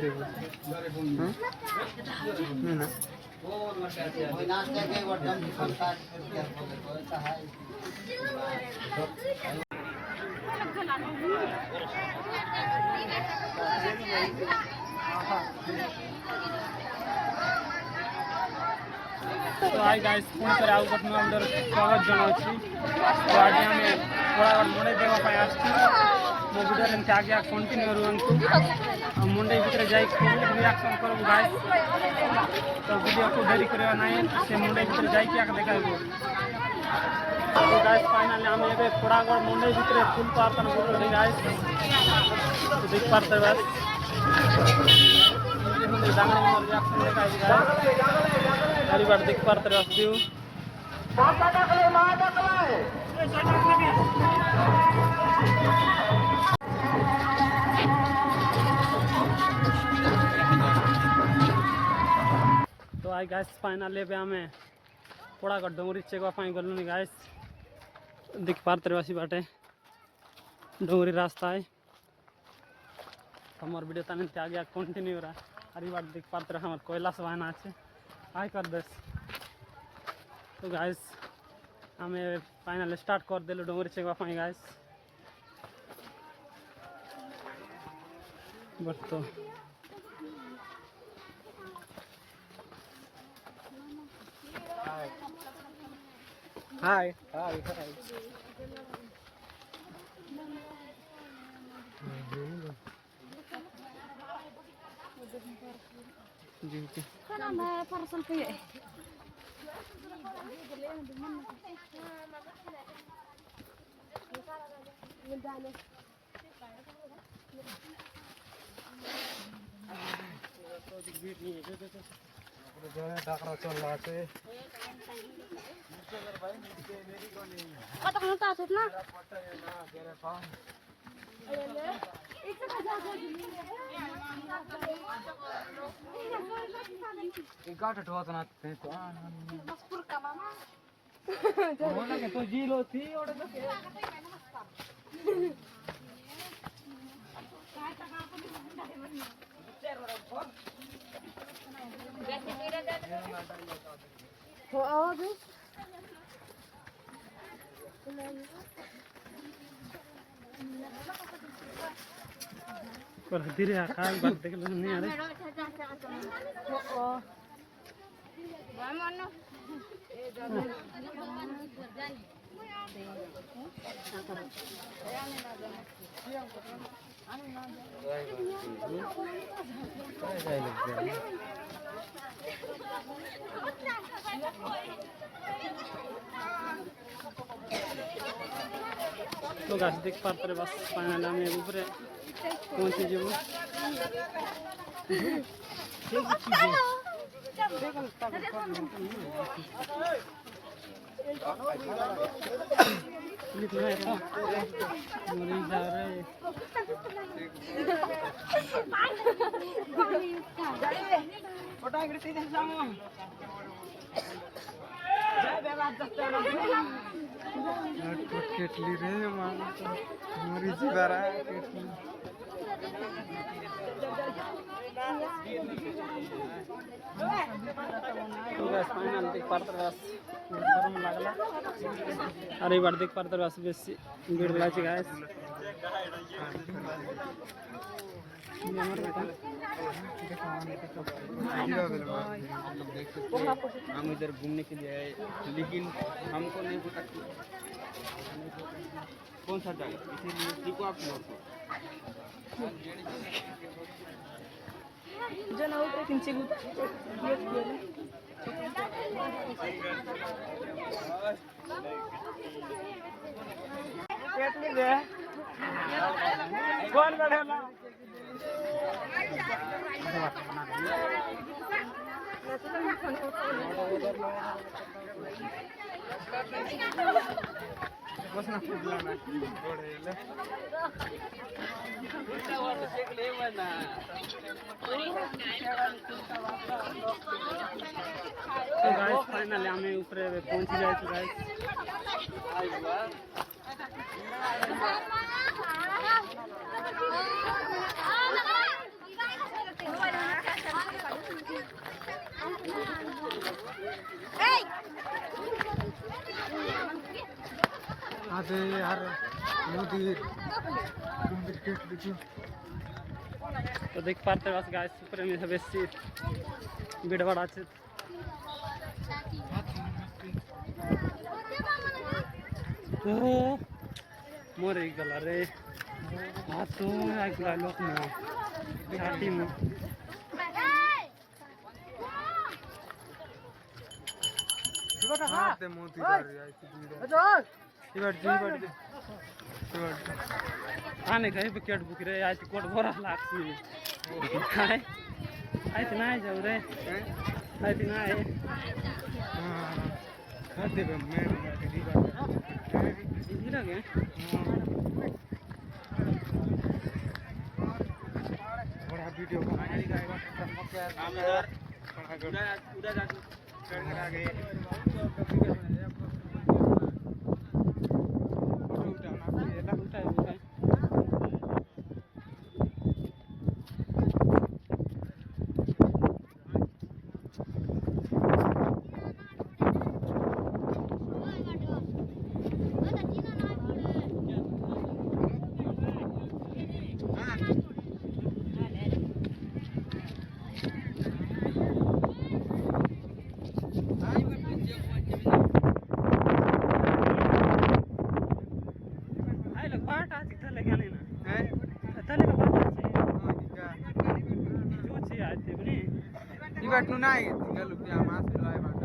ना तो आई गाइस पुणी थे आउ गोटे नुआ स्वागत जनावि तो आज आम थोड़ा मुंडे देवाई आस मो वीडियो एमती आगे कंटिन्यू रुहतु मुंडे भितर जा रिएक्शन करूँ गाइस तो वीडियो को देरी करवा ना से मुंडे भितर जा देखा तो गाइस फाइनली आम ए थोड़ागढ़ मुंडे भितर फुल पार्तन बुझे गाइस तो देख पार्ते बस रिएक्शन देखा हरी बार देख पार्ते व्यू तो आई गाइस फाइनली आम थोड़ागढ़ डोंगरी चेकवाई गलुनी गाइस देख पार्ते बसी बाटे डोंगरी रास्ता है हमार वीडियो ताने आगे कंटिन्यू रहा हरी बार देख पार्ते हमार कोयला से बहाना अच्छे आई कर दस तो गाइस हमें फाइनल स्टार्ट कर दिल डोंगरी चेकवाई गाइस बट तो हाय हाय हाय जी kan ada parcel kayak डाकरा चल रहा है kata kamu takut na गाठ ठोतना ते तो maspur ka mama बोला के तो जीलो थी और तो हो आवाज पर धीरे आकाश बात देख लो नहीं आ रही हो mana तो गाछ देख पार्ते बस फाइनल आम ऊपर पहुँची जीव केटली रे मरी जीवारा केटली तो बस फाइनल देख पार्ते बस गरम लागला अरे बार देख पार्ते बस बेसी भीड़ लाची गाइस हम इधर घूमने के लिए आए लेकिन हमको नहीं पता कौन सा जगह इसीलिए देखो आप लोग jana udah kencing कौन बैठेगा बस ना फुटलाना गोड़े तो गाइस फाइनली हमें ऊपर पहुंच जाए तो गाइस यार मंदिर तो देख पाते बस गाइस ऊपर में बेसी भीड़ भाड़ আছে तो मरे गला रे हाथ तो आइला लोक में छाती में हाथ मोती कर यार आने कहीं पे केट बुक रे आज कोट भरा लागसी काय आई त नाही जाऊ रे आई त नाही खाते पे मैं इजी लगे बड़ा वीडियो बनाने का यार उड़ा जा कर गए Ibat nu naik kalau dia masuk lah ibat.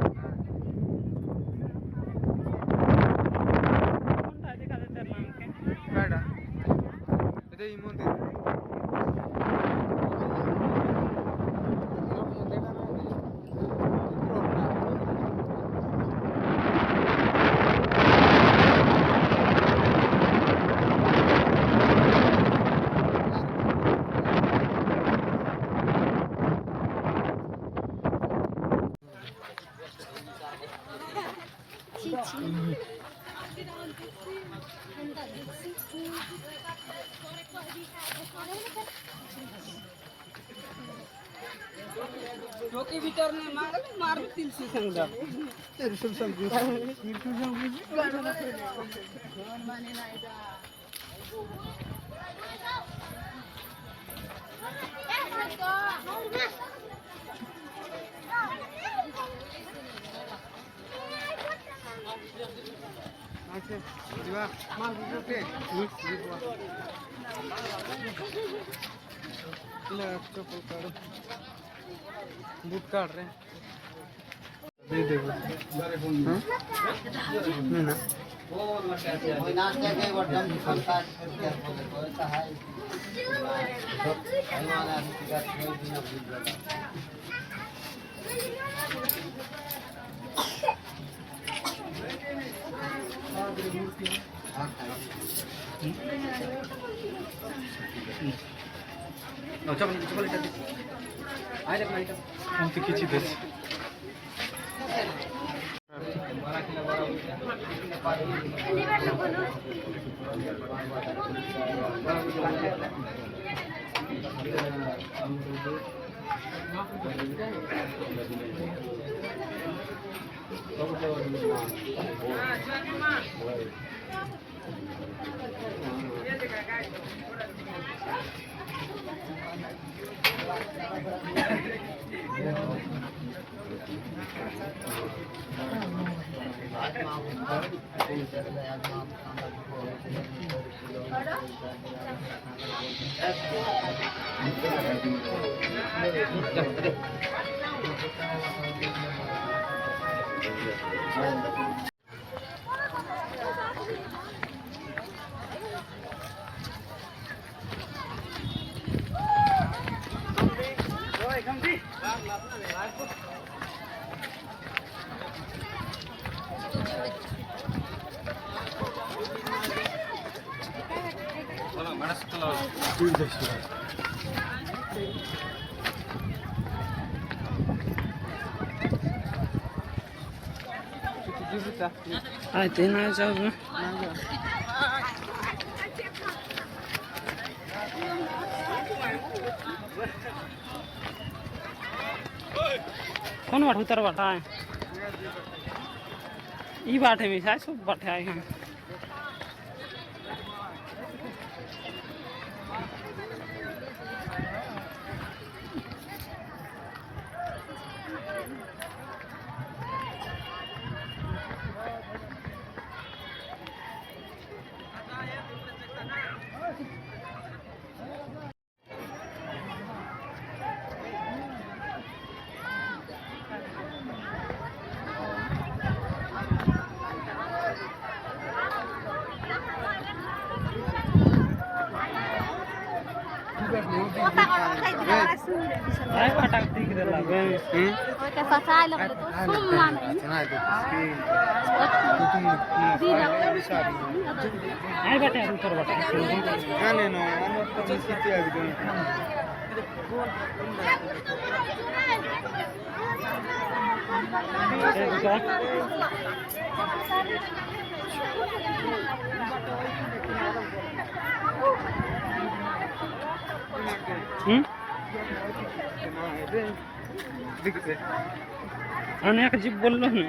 Beda. Itu imun dia. डोके भीतर ने मार तिल से संग तेरे सब संग अच्छा जीवा मार डोके जीवा ले चप्पल काढ़ो बूट काट रहे दे दे नहीं ना कोई नाश्ते के बटन फलता बोलता है हमारा टिकट कोई दिन भूल जाता चप्पल आए देख माइक हम तो किसी देश आते ना जाओ कौन बाट उतर बाटा है ई बाटे में शायद सब बाटे आए हैं काय वाटा ठीक दिला ওইটা ফাটাই লাগলে তো সম্মান काय वाटा उतर वाटा अनेक जीप बोललो ना